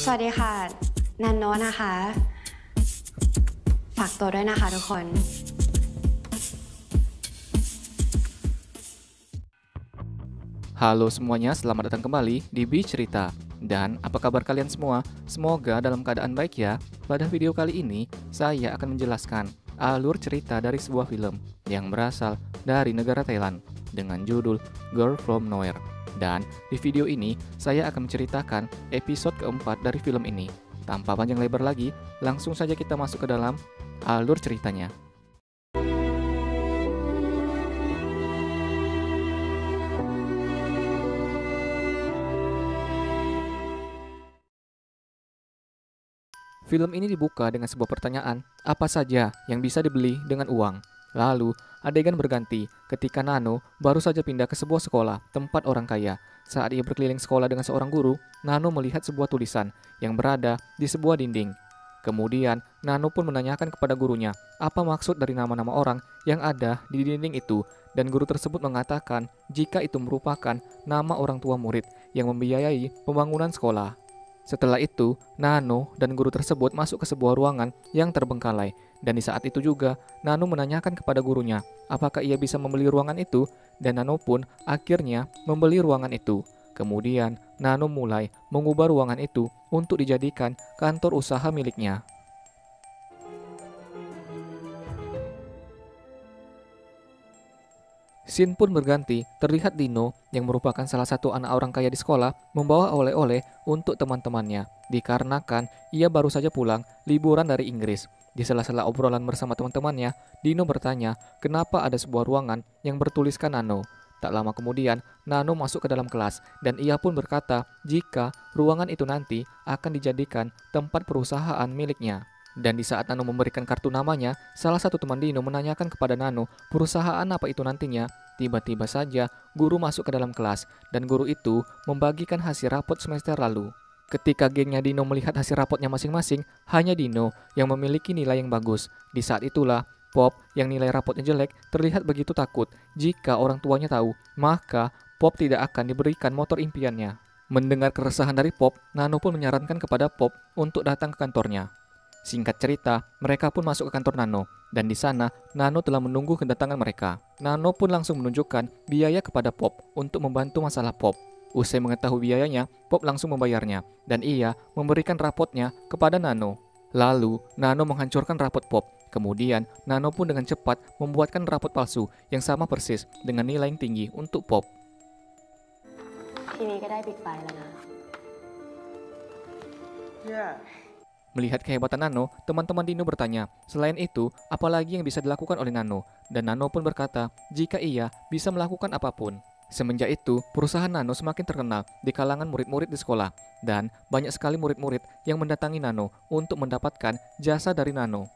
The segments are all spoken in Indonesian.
สวัสดีค่ะนันโนนะคะฝากตัวด้วยนะคะทุกคน Halo semuanya, selamat datang kembali di Bi Cerita. Dan apa kabar kalian semua? Semoga dalam keadaan baik ya. Pada video kali ini, saya akan menjelaskan alur cerita dari sebuah film yang berasal dari negara Thailand dengan judul Girl From Nowhere. Dan di video ini, saya akan menceritakan episode keempat dari film ini. Tanpa panjang lebar lagi, langsung saja kita masuk ke dalam alur ceritanya. Film ini dibuka dengan sebuah pertanyaan, apa saja yang bisa dibeli dengan uang? Lalu, adegan berganti ketika Nano baru saja pindah ke sebuah sekolah tempat orang kaya. Saat ia berkeliling sekolah dengan seorang guru, Nano melihat sebuah tulisan yang berada di sebuah dinding. Kemudian, Nano pun menanyakan kepada gurunya, apa maksud dari nama-nama orang yang ada di dinding itu, dan guru tersebut mengatakan jika itu merupakan nama orang tua murid yang membiayai pembangunan sekolah. Setelah itu, Nano dan guru tersebut masuk ke sebuah ruangan yang terbengkalai. Dan di saat itu juga, Nano menanyakan kepada gurunya apakah ia bisa membeli ruangan itu, dan Nano pun akhirnya membeli ruangan itu. Kemudian, Nano mulai mengubah ruangan itu untuk dijadikan kantor usaha miliknya. Scene pun berganti, terlihat Dino yang merupakan salah satu anak orang kaya di sekolah membawa oleh-oleh untuk teman-temannya dikarenakan ia baru saja pulang liburan dari Inggris. Di sela-sela obrolan bersama teman-temannya, Dino bertanya kenapa ada sebuah ruangan yang bertuliskan Nano. Tak lama kemudian, Nano masuk ke dalam kelas dan ia pun berkata jika ruangan itu nanti akan dijadikan tempat perusahaan miliknya. Dan di saat Nano memberikan kartu namanya, salah satu teman Dino menanyakan kepada Nano perusahaan apa itu nantinya. Tiba-tiba saja guru masuk ke dalam kelas dan guru itu membagikan hasil rapot semester lalu. Ketika gengnya Dino melihat hasil rapotnya masing-masing, hanya Dino yang memiliki nilai yang bagus. Di saat itulah Pop yang nilai rapotnya jelek terlihat begitu takut. Jika orang tuanya tahu, maka Pop tidak akan diberikan motor impiannya. Mendengar keresahan dari Pop, Nano pun menyarankan kepada Pop untuk datang ke kantornya. Singkat cerita, mereka pun masuk ke kantor Nano, dan di sana Nano telah menunggu kedatangan mereka. Nano pun langsung menunjukkan biaya kepada Pop untuk membantu masalah Pop. Usai mengetahui biayanya, Pop langsung membayarnya, dan ia memberikan rapotnya kepada Nano. Lalu, Nano menghancurkan rapot Pop. Kemudian, Nano pun dengan cepat membuatkan rapot palsu yang sama persis dengan nilai yang tinggi untuk Pop. ทีนี้ก็ได้บิ๊กไฟล์แล้วนะ Melihat kehebatan Nano, teman-teman Dino bertanya, selain itu, apalagi yang bisa dilakukan oleh Nano? Dan Nano pun berkata, jika ia bisa melakukan apapun. Semenjak itu, perusahaan Nano semakin terkenal di kalangan murid-murid di sekolah. Dan banyak sekali murid-murid yang mendatangi Nano untuk mendapatkan jasa dari Nano.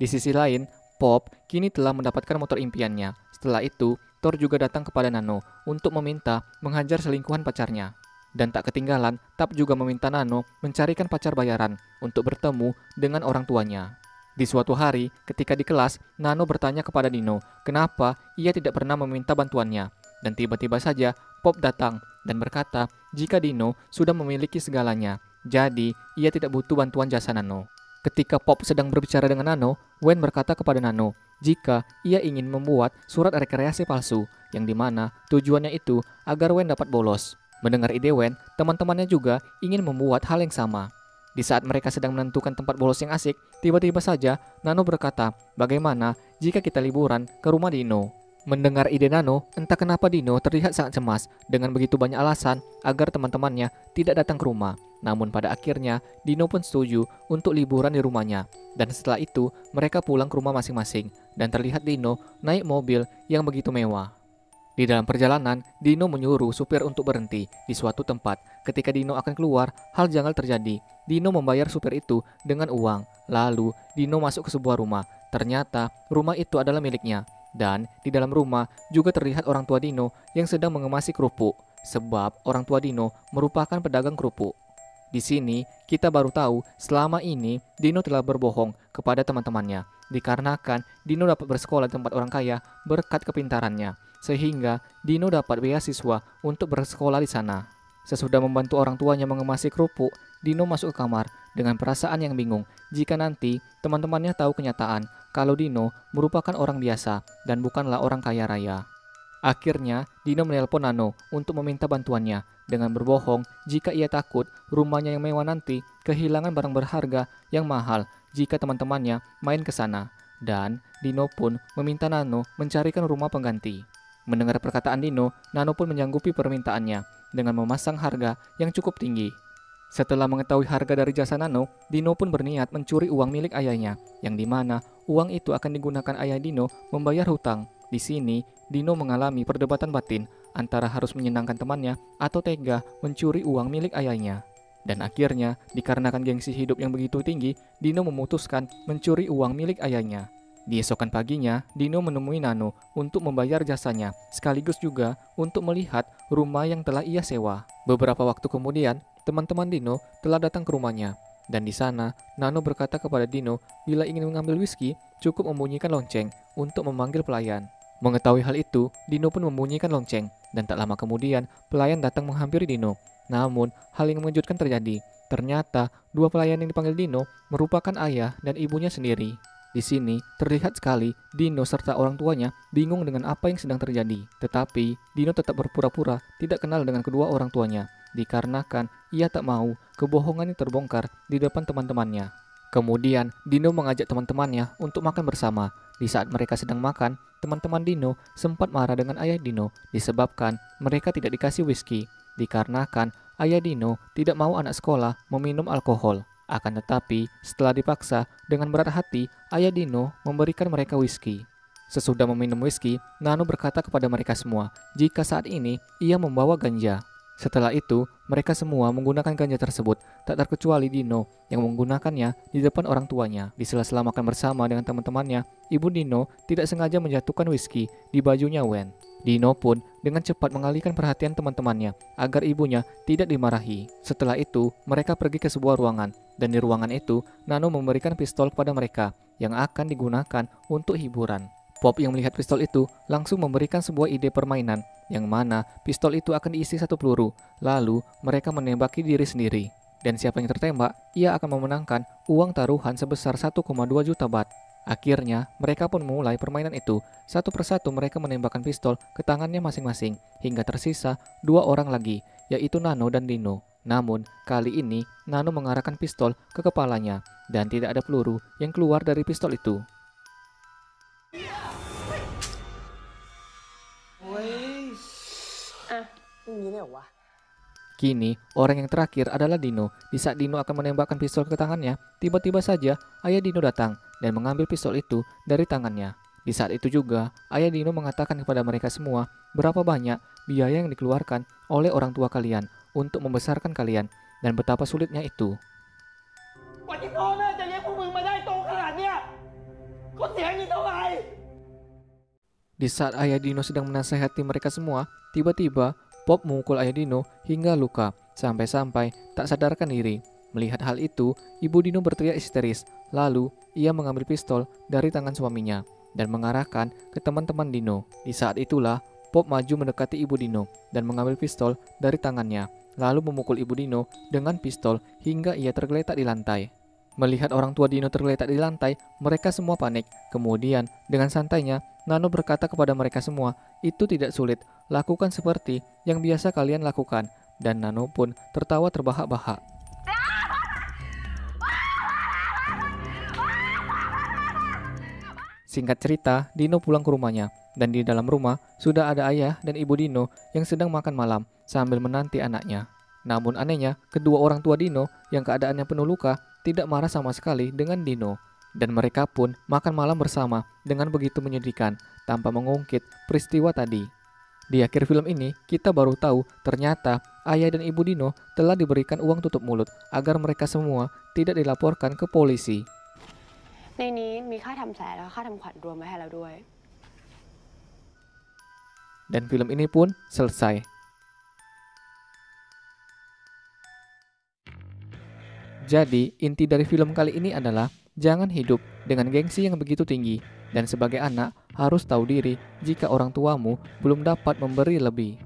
Di sisi lain, Pop kini telah mendapatkan motor impiannya. Setelah itu, Thor juga datang kepada Nano untuk meminta menghajar selingkuhan pacarnya. Dan tak ketinggalan, Tap juga meminta Nano mencarikan pacar bayaran untuk bertemu dengan orang tuanya. Di suatu hari, ketika di kelas, Nano bertanya kepada Dino kenapa ia tidak pernah meminta bantuannya. Dan tiba-tiba saja Pop datang dan berkata jika Dino sudah memiliki segalanya, jadi ia tidak butuh bantuan jasa Nano. Ketika Pop sedang berbicara dengan Nano, Wen berkata kepada Nano jika ia ingin membuat surat rekreasi palsu, yang dimana tujuannya itu agar Wen dapat bolos. Mendengar ide Wen, teman-temannya juga ingin membuat hal yang sama. Di saat mereka sedang menentukan tempat bolos yang asik, tiba-tiba saja Nano berkata, bagaimana jika kita liburan ke rumah Dino? Mendengar ide Nano, entah kenapa Dino terlihat sangat cemas dengan begitu banyak alasan agar teman-temannya tidak datang ke rumah. Namun pada akhirnya, Dino pun setuju untuk liburan di rumahnya. Dan setelah itu, mereka pulang ke rumah masing-masing dan terlihat Dino naik mobil yang begitu mewah. Di dalam perjalanan, Dino menyuruh supir untuk berhenti di suatu tempat. Ketika Dino akan keluar, hal janggal terjadi. Dino membayar supir itu dengan uang. Lalu, Dino masuk ke sebuah rumah. Ternyata, rumah itu adalah miliknya. Dan di dalam rumah juga terlihat orang tua Dino yang sedang mengemasi kerupuk. Sebab orang tua Dino merupakan pedagang kerupuk. Di sini, kita baru tahu selama ini Dino telah berbohong kepada teman-temannya. Dikarenakan Dino dapat bersekolah di tempat orang kaya berkat kepintarannya. Sehingga Dino dapat beasiswa untuk bersekolah di sana. Sesudah membantu orang tuanya mengemasi kerupuk, Dino masuk ke kamar dengan perasaan yang bingung jika nanti teman-temannya tahu kenyataan kalau Dino merupakan orang biasa dan bukanlah orang kaya raya. Akhirnya, Dino menelpon Nano untuk meminta bantuannya dengan berbohong jika ia takut rumahnya yang mewah nanti kehilangan barang berharga yang mahal jika teman-temannya main ke sana. Dan Dino pun meminta Nano mencarikan rumah pengganti. Mendengar perkataan Dino, Nano pun menyanggupi permintaannya dengan memasang harga yang cukup tinggi. Setelah mengetahui harga dari jasa Nano, Dino pun berniat mencuri uang milik ayahnya, yang dimana uang itu akan digunakan ayah Dino membayar hutang. Di sini, Dino mengalami perdebatan batin antara harus menyenangkan temannya atau tega mencuri uang milik ayahnya. Dan akhirnya, dikarenakan gengsi hidup yang begitu tinggi, Dino memutuskan mencuri uang milik ayahnya. Di esokan paginya, Dino menemui Nano untuk membayar jasanya, sekaligus juga untuk melihat rumah yang telah ia sewa. Beberapa waktu kemudian, teman-teman Dino telah datang ke rumahnya. Dan di sana, Nano berkata kepada Dino bila ingin mengambil whisky, cukup membunyikan lonceng untuk memanggil pelayan. Mengetahui hal itu, Dino pun membunyikan lonceng, dan tak lama kemudian pelayan datang menghampiri Dino. Namun, hal yang mengejutkan terjadi. Ternyata, dua pelayan yang dipanggil Dino merupakan ayah dan ibunya sendiri. Di sini, terlihat sekali Dino serta orang tuanya bingung dengan apa yang sedang terjadi. Tetapi, Dino tetap berpura-pura tidak kenal dengan kedua orang tuanya, dikarenakan ia tak mau kebohongannya terbongkar di depan teman-temannya. Kemudian, Dino mengajak teman-temannya untuk makan bersama. Di saat mereka sedang makan, teman-teman Dino sempat marah dengan ayah Dino disebabkan mereka tidak dikasih whisky, dikarenakan ayah Dino tidak mau anak sekolah meminum alkohol. Akan tetapi, setelah dipaksa dengan berat hati, ayah Dino memberikan mereka whisky. Sesudah meminum whisky, Nano berkata kepada mereka semua jika saat ini ia membawa ganja. Setelah itu, mereka semua menggunakan ganja tersebut, tak terkecuali Dino yang menggunakannya di depan orang tuanya. Di sela-sela makan bersama dengan teman-temannya, ibu Dino tidak sengaja menjatuhkan whisky di bajunya Wen. Dino pun dengan cepat mengalihkan perhatian teman-temannya agar ibunya tidak dimarahi. Setelah itu, mereka pergi ke sebuah ruangan, dan di ruangan itu, Nano memberikan pistol kepada mereka yang akan digunakan untuk hiburan. Pop yang melihat pistol itu langsung memberikan sebuah ide permainan yang mana pistol itu akan diisi satu peluru, lalu mereka menembaki diri sendiri. Dan siapa yang tertembak, ia akan memenangkan uang taruhan sebesar 1,2 juta baht. Akhirnya, mereka pun memulai permainan itu. Satu persatu mereka menembakkan pistol ke tangannya masing-masing, hingga tersisa dua orang lagi, yaitu Nano dan Dino. Namun, kali ini Nano mengarahkan pistol ke kepalanya, dan tidak ada peluru yang keluar dari pistol itu. Kini, orang yang terakhir adalah Dino. Di saat Dino akan menembakkan pistol ke tangannya, tiba-tiba saja ayah Dino datang dan mengambil pistol itu dari tangannya. Di saat itu juga, ayah Dino mengatakan kepada mereka semua berapa banyak biaya yang dikeluarkan oleh orang tua kalian untuk membesarkan kalian dan betapa sulitnya itu. Di saat ayah Dino sedang menasehati mereka semua, tiba-tiba Pop memukul ayah Dino hingga luka, sampai-sampai tak sadarkan diri. Melihat hal itu, ibu Dino berteriak histeris. Lalu, ia mengambil pistol dari tangan suaminya dan mengarahkan ke teman-teman Dino. Di saat itulah, Pop maju mendekati ibu Dino dan mengambil pistol dari tangannya, lalu memukul ibu Dino dengan pistol hingga ia tergeletak di lantai. Melihat orang tua Dino tergeletak di lantai, mereka semua panik. Kemudian, dengan santainya, Nano berkata kepada mereka semua, itu tidak sulit, lakukan seperti yang biasa kalian lakukan. Dan Nano pun tertawa terbahak-bahak. Singkat cerita, Dino pulang ke rumahnya, dan di dalam rumah sudah ada ayah dan ibu Dino yang sedang makan malam sambil menanti anaknya. Namun anehnya, kedua orang tua Dino yang keadaannya penuh luka tidak marah sama sekali dengan Dino. Dan mereka pun makan malam bersama dengan begitu menyedihkan tanpa mengungkit peristiwa tadi. Di akhir film ini, kita baru tahu ternyata ayah dan ibu Dino telah diberikan uang tutup mulut agar mereka semua tidak dilaporkan ke polisi. ในนี้มีค่าทำแผลและค่าทำขวัญรวมไว้ให้เราด้วย Dan film ini pun selesai. Jadi, inti dari film kali ini adalah jangan hidup dengan gengsi yang begitu tinggi, dan sebagai anak harus tahu diri jika orang tuamu belum dapat memberi lebih.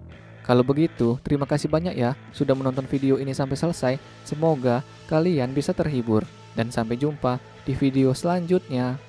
Kalau begitu, terima kasih banyak ya sudah menonton video ini sampai selesai. Semoga kalian bisa terhibur. Dan sampai jumpa di video selanjutnya.